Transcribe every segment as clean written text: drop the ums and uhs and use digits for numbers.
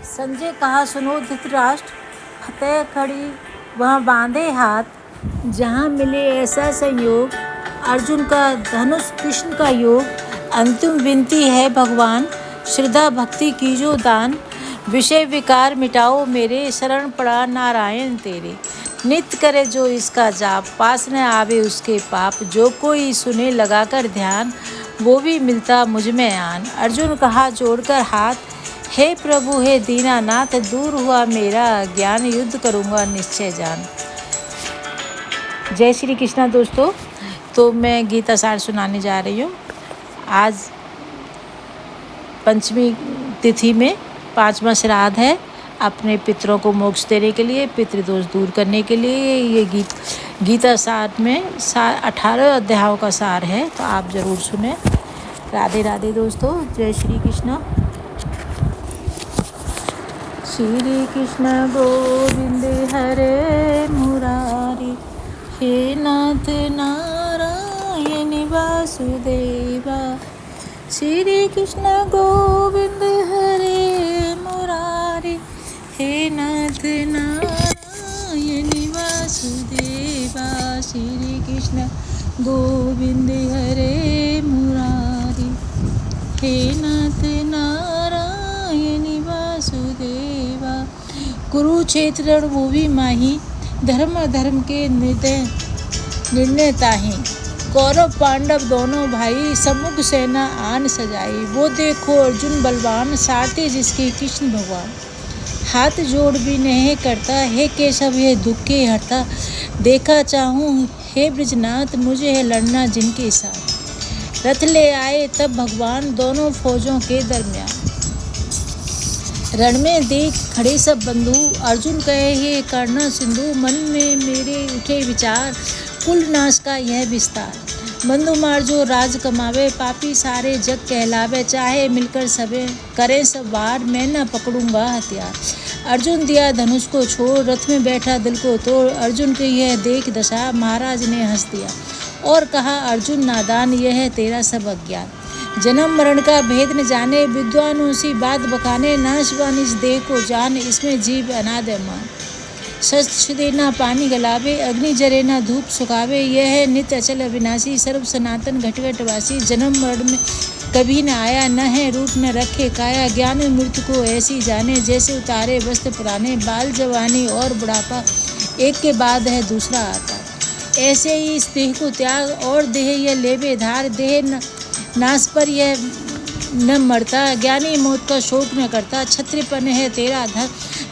संजय कहा, सुनो धृतराष्ट्र, फतेह खड़ी वहाँ बांधे हाथ, जहाँ मिले ऐसा संयोग, अर्जुन का धनुष कृष्ण का योग। अंतिम विनती है भगवान, श्रद्धा भक्ति कीजो दान, विषय विकार मिटाओ मेरे, शरण पड़ा नारायण तेरे। नित्य करे जो इसका जाप, पास न आवे उसके पाप, जो कोई सुने लगाकर ध्यान, वो भी मिलता मुझ में आन। अर्जुन कहा जोड़कर हाथ, हे प्रभु हे दीनानाथ, दूर हुआ मेरा अज्ञान, युद्ध करूँगा निश्चय जान। जय श्री कृष्णा दोस्तों। तो मैं गीता सार सुनाने जा रही हूँ। आज पंचमी तिथि में 5वां श्राद्ध है। अपने पितरों को मोक्ष देने के लिए, पितृदोष दूर करने के लिए ये गीता सार में 18 अध्यायों का सार है, तो आप ज़रूर सुने। राधे राधे दोस्तों, जय श्री कृष्ण। श्री कृष्ण गोविंद हरे मुरारी, हे नाथ नारायण वासुदेवा। श्री कृष्ण गोविंद हरे मुरारी, हे नाथ नारायण वासुदेवा। श्री कृष्ण गोविंद हरे मुरारी, हे नाथ नारायण वासुदेवा। कुरुक्षेत्र रणभूमि माही, धर्म के निर्णय ताही। कौरव पांडव दोनों भाई, सम्मुख सेना आन सजाई। वो देखो अर्जुन बलवान, सारथी जिसके कृष्ण भगवान। हाथ जोड़ भी नहीं करता, हे केशव हे दुख के हरता। देखा चाहूँ हे ब्रजनाथ, मुझे है लड़ना जिनके साथ। रथ ले आए तब भगवान, दोनों फौजों के दरमियान। रण में देख खड़े सब बंधु, अर्जुन कहे ये करना सिंधु। मन में मेरे उठे विचार, कुल नाश का यह विस्तार। बंधु मार जो राज कमावे, पापी सारे जग कहलावे। चाहे मिलकर सबे करें सब वार, मैं न पकड़ूंगा हथियार। अर्जुन दिया धनुष को छोड़, रथ में बैठा दिल को तोड़। अर्जुन की यह देख दशा, महाराज ने हंस दिया और कहा अर्जुन नादान, यह है तेरा सब अज्ञान। जन्म मरण का भेद न जाने, विद्वानों सी बात बखाने। नाशवान इस देह को जान, इसमें जीव अनाद मान। शस्त्र देना पानी गलावे, अग्नि जरे ना धूप सुखावे। यह है नित्य अचल अविनाशी, सर्व सनातन घटघटवासी। जन्म मरण में कभी न आया, न है रूप न रखे काया। ज्ञान मृत्यु को ऐसी जाने, जैसे उतारे वस्त्र पुराने। बाल जवानी और बुढ़ापा, एक के बाद है दूसरा आता। ऐसे ही इस देह को त्याग, और देह यह लेवे धार। देह नाश पर यह न मरता, ज्ञानी मौत का शोक न करता। क्षत्रियपन है तेरा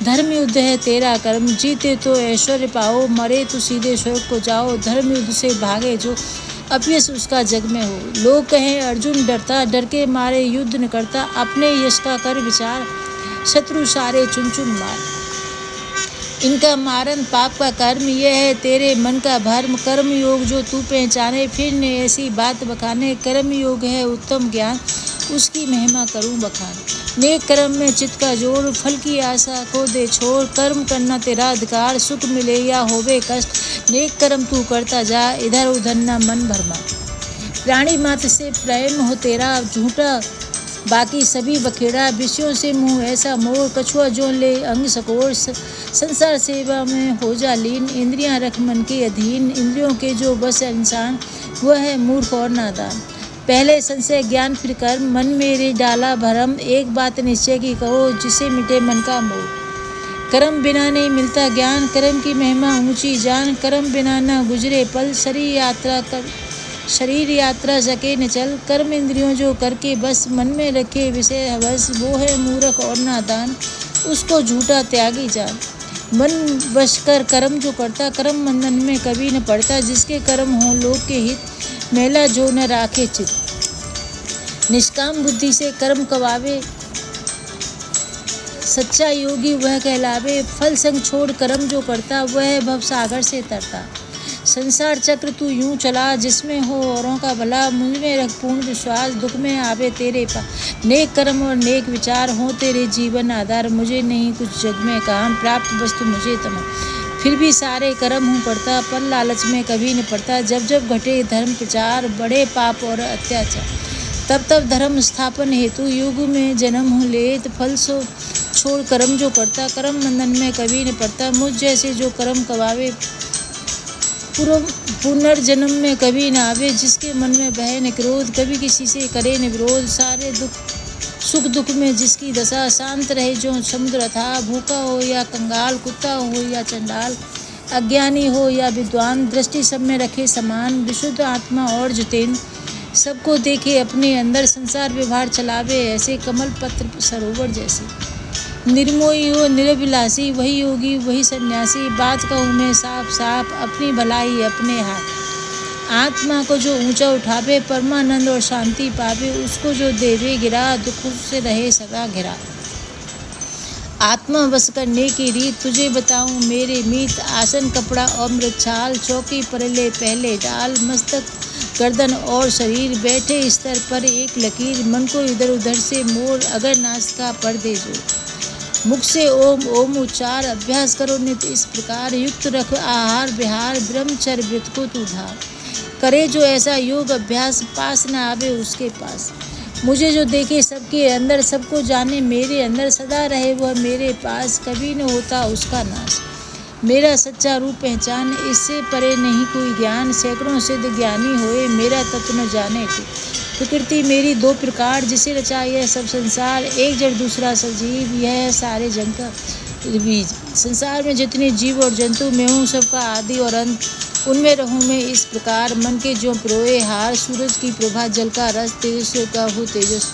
धर्म युद्ध है तेरा कर्म। जीते तो ऐश्वर्य पाओ, मरे तो सीधे स्वर्ग को जाओ। धर्म युद्ध से भागे जो, अपयश उसका जग में हो। लोग कहें अर्जुन डरता, डर के मारे युद्ध न करता। अपने यश का कर विचार, शत्रु सारे चुन चुन मार। इनका मारन पाप का कर्म, यह है तेरे मन का भर्म। कर्म योग जो तू पहचाने, फिर ने ऐसी बात बखाने। कर्म योग है उत्तम ज्ञान, उसकी महिमा करूं बखान। नेक कर्म में चित्त का जोड़, फल की आशा को दे छोड़। कर्म करना तेरा अधिकार, सुख मिले या होवे कष्ट। नेक कर्म तू करता जा, इधर उधर न मन भरमा। प्राणी मात्र से प्रेम हो तेरा झूठा, बाकी सभी बखेड़ा। विषयों से मुँह ऐसा मोर, कछुआ जो ले अंग सकोर। संसार सेवा में हो जा लीन, इंद्रियां रख मन के अधीन। इंद्रियों के जो बस इंसान, वह है मूर्ख और नादान। पहले संशय ज्ञान फिर कर्म, मन मेरे डाला भरम। एक बात निश्चय की कहो, जिसे मिटे मन का मोह। कर्म बिना नहीं मिलता ज्ञान, कर्म की महिमा ऊंची जान। कर्म बिना न गुजरे पल, शरीर यात्रा सके न चल। कर्म इंद्रियों जो करके बस, मन में रखे विषय हवस। वो है मूर्ख और नादान, उसको झूठा त्यागी जान। मन वश कर कर्म जो करता, कर्म बंधन में कभी न पड़ता। जिसके कर्म हो लोक के हित, मेला जो न राखे चित। निष्काम बुद्धि से कर्म कवावे, सच्चा योगी वह कहलावे। फल संग छोड़ कर्म जो करता, वह भव सागर से तरता। संसार चक्र तू यूं चला, जिसमें हो औरों का भला। मुझ में रख पूर्ण विश्वास, दुख में आवे तेरे पास। नेक कर्म और नेक विचार हो तेरे जीवन आधार। मुझे नहीं कुछ जग में काम, प्राप्त वस्तु मुझे तमाम। फिर भी सारे कर्म हूँ करता, पर लालच में कभी न पड़ता। जब जब घटे धर्म प्रचार, बढ़े पाप और अत्याचार। तब तब धर्म स्थापन हेतु युग में जन्म हो लेत, फल सो छोड़ कर्म जो करता, कर्म बंधन में कभी न पड़ता। मुझ जैसे जो कर्म कवावे, पुनर्जन्म में कभी न आवे। जिसके मन में बहे न क्रोध, कभी किसी से करे न विरोध। सारे सुख दुख में जिसकी दशा, शांत रहे जो समुद्र था। भूखा हो या कंगाल, कुत्ता हो या चंडाल, अज्ञानी हो या विद्वान, दृष्टि सब में रखे समान। विशुद्ध आत्मा और जितेंद्र, सबको देखे अपने अंदर। संसार व्यवहार चलावे ऐसे, कमल पत्र सरोवर जैसे। निर्मोही हो निरभिलाषी, वही योगी वही सन्यासी। बात कहूँ मैं साफ साफ, अपनी भलाई अपने हाथ। आत्मा को जो ऊंचा उठावे, परमानंद और शांति पावे। उसको जो देवे गिरा, दुख से रहे सदा घिरा। आत्मा वश करने की रीत तुझे बताऊं मेरे मीत। आसन कपड़ा और मृच्छाल, चौकी पर ले पहले डाल। मस्तक गर्दन और शरीर, बैठे स्तर पर एक लकीर। मन को इधर उधर से मोड़, अगर नासिका पर दे जोर। मुख से ओम ओम उच्चार, अभ्यास करो नित्य इस प्रकार। युक्त रख आहार विहार, ब्रह्मचर्य व्रत को तू धार। करे जो ऐसा योग अभ्यास, पास न आवे उसके पास। मुझे जो देखे सबके अंदर, सबको जाने मेरे अंदर। सदा रहे वह मेरे पास, कभी न होता उसका नाश। मेरा सच्चा रूप पहचान, इससे परे नहीं कोई ज्ञान। सैकड़ों सिद्ध ज्ञानी होए, मेरा तत्व न जाने थे। प्रकृति मेरी दो प्रकार, जिसे रचा यह सब संसार। एक जड़ दूसरा सजीव, यह है सारे जंग का बीज। संसार में जितने जीव और जंतु, मैं हूँ सबका आदि और अंत। उनमें रहूँ मैं इस प्रकार, मन के जो पिरोए हार। सूरज की प्रभा, जल का रस, तेजस्वी का हो तेजस।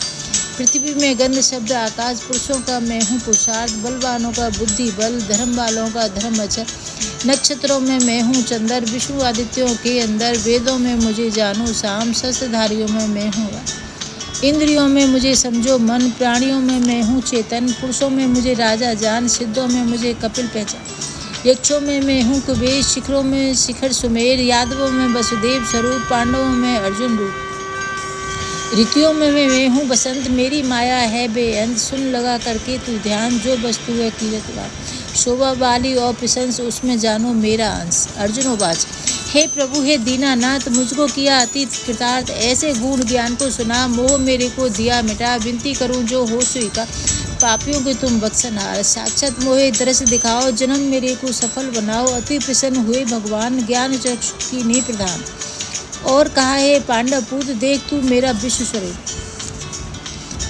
पृथ्वी में गंध शब्द आकाश, पुरुषों का मैं हूँ पुरुषार्थ। बलवानों का बुद्धि बल, धर्म वालों का धर्म अचल। नक्षत्रों में मैं हूँ चंद्र, विष्णु आदित्यों के अंदर। वेदों में मुझे जानो साम, शस्त्रधारियों में मैं हूँ राम। इंद्रियों में मुझे समझो मन, प्राणियों में मैं हूँ चेतन। पुरुषों में मुझे राजा जान, सिद्धों में मुझे कपिल पहचान। यक्षों में मैं हूँ कुबेर, शिखरों में शिखर सुमेर। यादवों में वसुदेव स्वरूप, पांडवों में अर्जुन रूप। ऋतुओं में मैं हूँ बसंत, मेरी माया है बेअंत। सुन लगा करके तू ध्यान, जो वस्तु है कीरतवान। शोभा वाली और प्रशंस, उसमें जानो मेरा अंश। अर्जुन उवाच, हे प्रभु हे दीनानाथ, मुझको किया अतीत कृतार्थ। ऐसे गुण ज्ञान को सुना, मोह मेरे को दिया मिटा। विनती करूँ जो हो स्वीकार, पापियों के तुम बख्शनहार। साक्षात मोहे दृश्य दिखाओ, जन्म मेरे को सफल बनाओ। अति प्रसन्न हुए भगवान, ज्ञान चक्षु की नी प्रधान। और कहा है पांडव पुत्र, देख तू मेरा विश्व स्वरूप।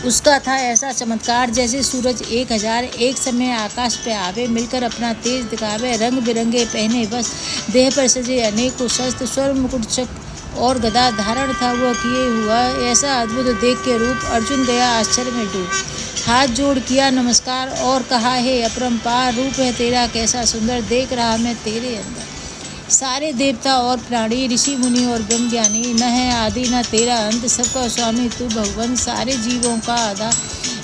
उसका था ऐसा चमत्कार, जैसे सूरज 1000 एक समय आकाश पे आवे। मिलकर अपना तेज दिखावे, रंग बिरंगे पहने बस। देह पर सजे अनेकों शस्त्र, स्वर्ण मुकुट चक्र और गदा धारण था वह किए हुआ। ऐसा अद्भुत देख के रूप, अर्जुन गया आश्चर्य में डूब। हाथ जोड़ किया नमस्कार और कहा है अपरंपार, रूप है तेरा कैसा सुंदर। देख रहा मैं तेरे अंदर सारे देवता और प्राणी, ऋषि मुनि और ब्रह्मज्ञानी। न है आदि न तेरा अंत, सबका स्वामी तू भगवान। सारे जीवों का आधा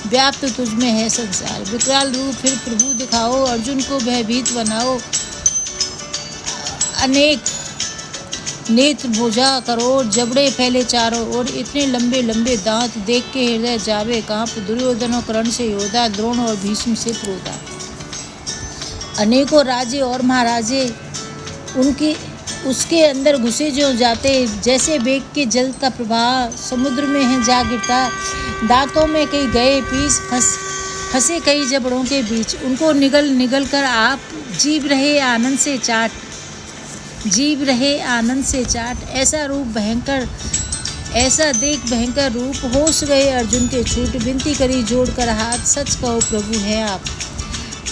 व्याप्त तुझ में है संसार। विकराल रूप फिर प्रभु दिखाओ, अर्जुन को भयभीत बनाओ। अनेक नेत्र भुजा करोड़, जबड़े फैले चारों ओर। इतने लंबे लंबे दांत, देख के हृदय जावे कांप। दुर्योधन और कर्ण से योद्धा, द्रोण और भीष्म से क्रोधा। अनेकों राजे और महाराजे उसके अंदर घुसे जो जाते। जैसे वेग के जल का प्रवाह, समुद्र में है जा गिरता। दांतों में कई गए पीस, फंसे कई जबड़ों के बीच। उनको निगल निगल कर आप जीव रहे आनंद से चाट, जीव रहे आनंद से चाट। ऐसा रूप भयंकर, ऐसा देख भयंकर रूप, होश गए अर्जुन के छूट। विनती करी जोड़कर हाथ, सच कहो प्रभु हैं आप।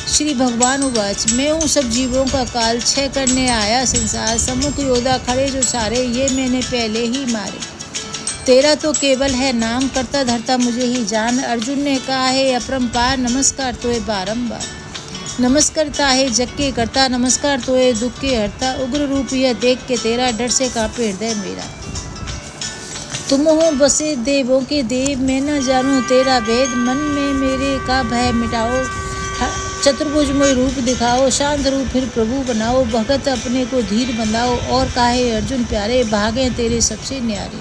श्री भगवान उवाच, मैं हूँ सब जीवों का काल, क्षय करने आया संसार। सम्मुख योद्धा खड़े जो सारे, ये मैंने पहले ही मारे। तेरा तो केवल है नाम, करता धरता मुझे ही जान। अर्जुन ने कहा है अपरंपार, नमस्कार तोए बारंबार। नमस्कारता है जग के करता, नमस्कार तोए दुख के हरता। उग्र रूप यह देख के तेरा, डर से कांपे हृदय मेरा। तुम हो बसे देवों के देव, मैं न जानूं तेरा भेद। मन में मेरे का भय मिटाओ, चतुर्भुजमय रूप दिखाओ। शांत रूप फिर प्रभु बनाओ, भगत अपने को धीर बनाओ। और काहे अर्जुन प्यारे, भागे तेरे सबसे न्यारे।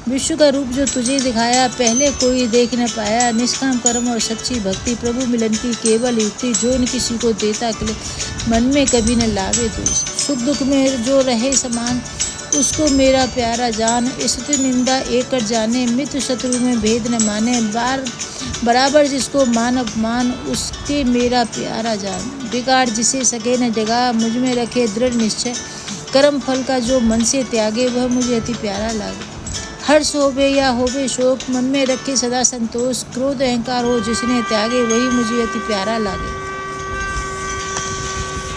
विश्व का रूप जो तुझे दिखाया, पहले कोई देख न पाया। निष्काम कर्म और सच्ची भक्ति, प्रभु मिलन की केवल युक्ति। जो न किसी को देता खिले, मन में कभी न लावे दोष। सुख दुख में जो रहे समान, उसको मेरा प्यारा जान। स्तुति निंदा एक कर जाने, मित्र शत्रु में भेद न माने। बराबर जिसको मान अपमान, उसके मेरा प्यारा जान। बिगाड़ जिसे सके न जगा, मुझ में रखे दृढ़ निश्चय। कर्म फल का जो मन से त्यागे, वह मुझे अति प्यारा लागे। हर्ष होवे या होवे शोक, मन में रखे सदा संतोष। क्रोध अहंकार हो जिसने त्यागे, वही मुझे अति प्यारा लागे।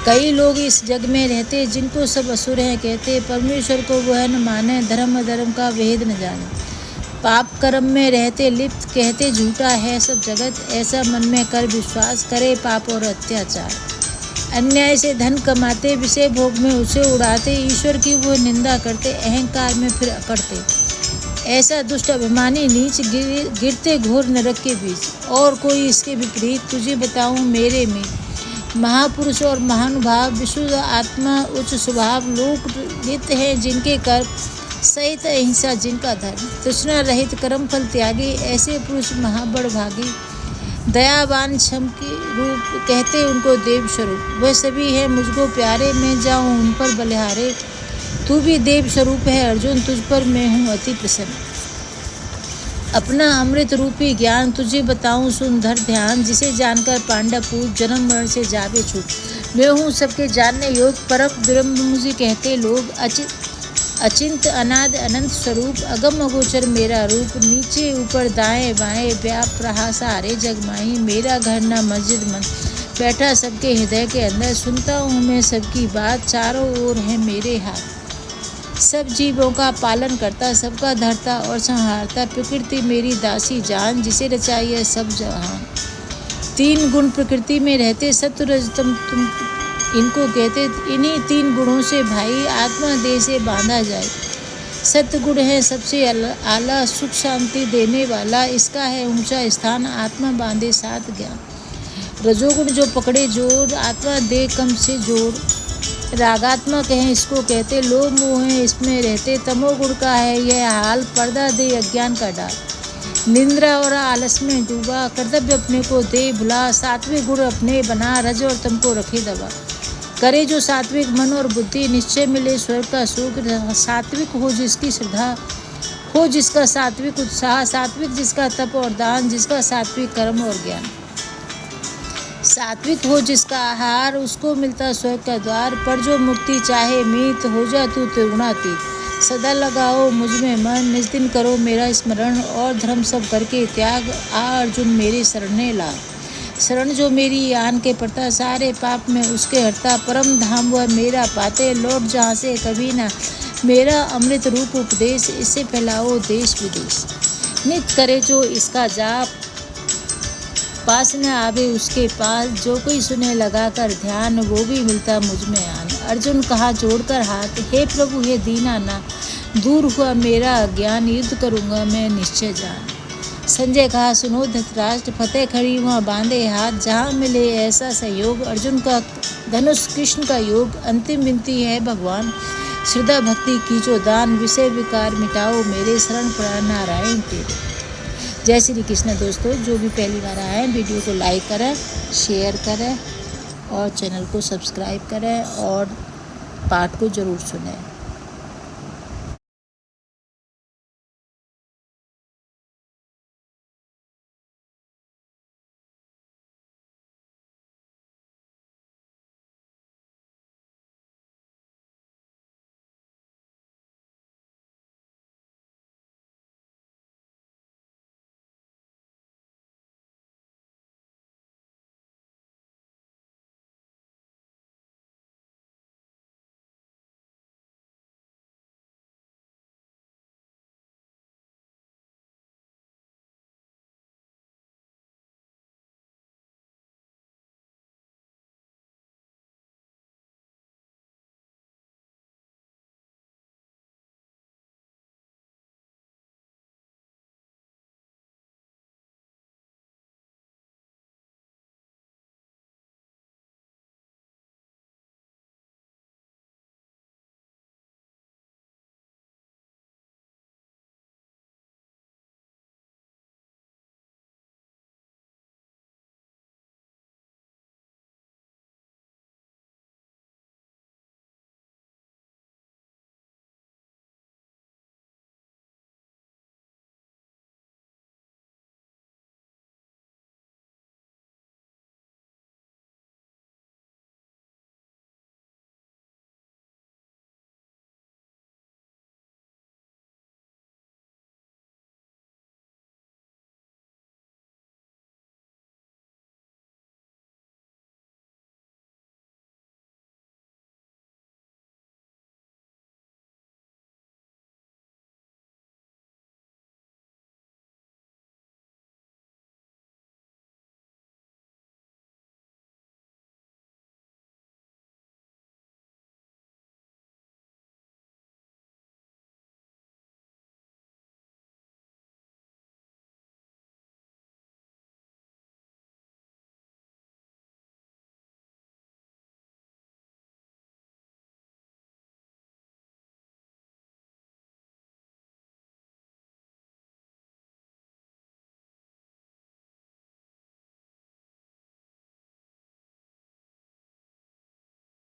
कई लोग इस जग में रहते, जिनको सब असुर हैं कहते। परमेश्वर को वह न माने, धर्म अधर्म का भेद न जाने। पाप कर्म में रहते लिप्त, कहते झूठा है सब जगत। ऐसा मन में कर विश्वास, करे पाप और अत्याचार। अन्याय से धन कमाते, विषय भोग में उसे उड़ाते। ईश्वर की वो निंदा करते, अहंकार में फिर अकड़ते। ऐसा दुष्ट अभिमानी नीच, गिरते घोर नरक के बीच। और कोई इसके विपरीत तुझे बताऊं मेरे में। महापुरुष और महानुभाव, विशुद्ध आत्मा, उच्च स्वभाव, लोक हित हैं जिनके कर्म, सहित अहिंसा जिनका धर्म। तृष्णा रहित कर्म फल त्यागी, ऐसे पुरुष महाबड़ भागी। दयावान क्षम के रूप, कहते उनको देव स्वरूप। वह सभी है मुझको प्यारे, मैं जाऊं उन पर बलिहारे। तू भी देव स्वरूप है अर्जुन, तुझ पर मैं हूँ अति प्रसन्न। अपना अमृत रूपी ज्ञान तुझे बताऊं सुन धर ध्यान। जिसे जानकर पांडव पूत, जन्म मरण से जावे छूट। मैं हूँ सबके जानने योग, परम ब्रह्म मुझे कहते लोग। अचिंत अनाद अनंत स्वरूप, अगम अगोचर मेरा रूप। नीचे ऊपर दाएं बाएं, व्याप रहा सारे जग माही। मेरा घर न मस्जिद मन, बैठा सबके हृदय के अंदर। सुनता हूँ मैं सबकी बात, चारों ओर है मेरे हाथ। सब जीवों का पालन करता, सबका धरता और संहारता। प्रकृति मेरी दासी जान, जिसे रचाई है सब जहान। तीन गुण प्रकृति में रहते, सत्व रजतम तुम इनको कहते। इन्हीं तीन गुणों से भाई आत्मा देह से बांधा जाए। सत्य गुण है सबसे आला, सुख शांति देने वाला। इसका है ऊंचा स्थान, आत्मा बांधे साथ ज्ञान। रजोगुण जो पकड़े जोर, आत्मा दे कम से जोड़। रागात्मक है इसको कहते, लोभ मोह है इसमें रहते। तमोगुण का है यह हाल, पर्दा दे अज्ञान का डाल। निंद्रा और आलस में डूबा, कर्तव्य अपने को दे भुला। सात्विक गुण अपने बना, रज और तम को रखे दबा। करे जो सात्विक मन और बुद्धि, निश्चय मिले स्वर्ग का सुख। सात्विक हो जिसकी श्रद्धा, हो जिसका सात्विक उत्साह। सात्विक जिसका तप और दान, जिसका सात्विक कर्म और ज्ञान। सात्विक हो जिसका आहार, उसको मिलता स्वर्ग का द्वार। पर जो मुक्ति चाहे मीत, हो जा तू त्रिगुणातीत। सदा लगाओ मुझ में मन, निज दिन करो मेरा स्मरण। और धर्म सब करके त्याग, आ अर्जुन मेरे शरणे ला। शरण जो मेरी आन के पड़ता, सारे पाप में उसके हटता। परम धाम वह मेरा पाते, लौट जहाँ से कभी ना। मेरा अमृत रूप उपदेश, इससे फैलाओ देश विदेश। नित करे जो इसका जाप, पास न आवे उसके पास। जो कोई सुने लगा कर ध्यान, वो भी मिलता मुझ में आन। अर्जुन कहा जोड़कर हाथ, हे प्रभु हे दीनाना। दूर हुआ मेरा अज्ञान, युद्ध करूँगा मैं निश्चय जान। संजय कहा सुनो धृतराष्ट्र, फतेह खड़ी वहाँ बांधे हाथ। जहाँ मिले ऐसा सहयोग, अर्जुन का धनुष कृष्ण का योग। अंतिम विनती है भगवान, श्रद्धा भक्ति कीजो दान। विषय विकार मिटाओ मेरे, शरण पड़ा नारायण तेरे। जय श्री कृष्ण। दोस्तों जो भी पहली बार आए हैं, वीडियो को लाइक करें, शेयर करें और चैनल को सब्सक्राइब करें और पाठ को ज़रूर सुनें।